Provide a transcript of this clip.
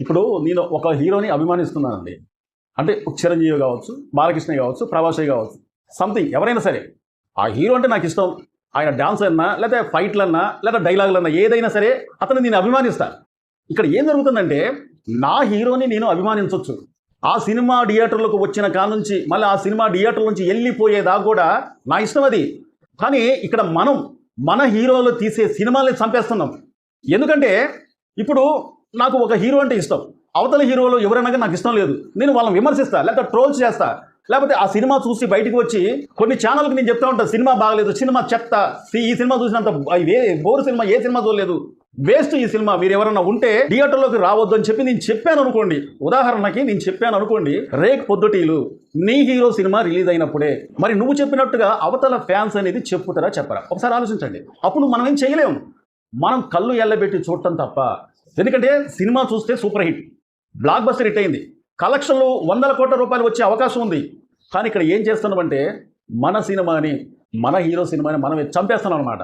ఇప్పుడు నేను ఒక హీరోని అభిమానిస్తున్నానండి. అంటే చిరంజీవి కావచ్చు, బాలకృష్ణ కావచ్చు, ప్రభాస్ కావచ్చు, సంథింగ్ ఎవరైనా సరే. ఆ హీరో అంటే నాకు ఇష్టం. ఆయన డాన్స్ అన్నా, లేదా ఫైట్లన్నా, లేదా డైలాగులన్నా ఏదైనా సరే అతను నేను అభిమానిస్తాను. ఇక్కడ ఏం జరుగుతుందంటే నా హీరోని నేను అభిమానించవచ్చు. ఆ సినిమా థియేటర్లకు వచ్చిన కానుంచి మళ్ళీ ఆ సినిమా థియేటర్ నుంచి వెళ్ళిపోయేదాకా కూడా నా ఇష్టం అది. కానీ ఇక్కడ మన హీరోలు తీసే సినిమాల్ని చంపేస్తున్నాం. ఎందుకంటే ఇప్పుడు నాకు ఒక హీరో అంటే ఇష్టం. అవతల హీరోలు ఎవరైనా నాకు ఇష్టం లేదు. నేను వాళ్ళని విమర్శిస్తా, లేకపోతే ట్రోల్స్ చేస్తా, లేకపోతే ఆ సినిమా చూసి బయటకు వచ్చి కొన్ని ఛానల్కి నేను చెప్తా ఉంటాను, సినిమా బాగలేదు, సినిమా చెత్త, ఈ సినిమా చూసినంత బోరు సినిమా ఏ సినిమా చూడలేదు, వేస్ట్ ఈ సినిమా, మీరు ఎవరన్నా ఉంటే థియేటర్లోకి రావద్దు అని చెప్పి నేను చెప్పాను అనుకోండి. ఉదాహరణకి నేను చెప్పాను అనుకోండి, రేక్ పొద్దుటీలు నీ హీరో సినిమా రిలీజ్ అయినప్పుడే మరి నువ్వు చెప్పినట్టుగా అవతల ఫ్యాన్స్ అనేది చెప్పుతారా చెప్పరా? ఒకసారి ఆలోచించండి. అప్పుడు మనం ఏం చేయలేము. మనం కళ్ళు ఎల్లబెట్టి చూడటం తప్ప. ఎందుకంటే సినిమా చూస్తే super hit, block buster hit అయింది, కలెక్షన్లు 100 కోట్ల రూపాయలు వచ్చే అవకాశం ఉంది. కానీ ఇక్కడ ఏం చేస్తున్నామంటే మన సినిమాని, మన హీరో సినిమాని మనమే చంపేస్తున్నాం అనమాట.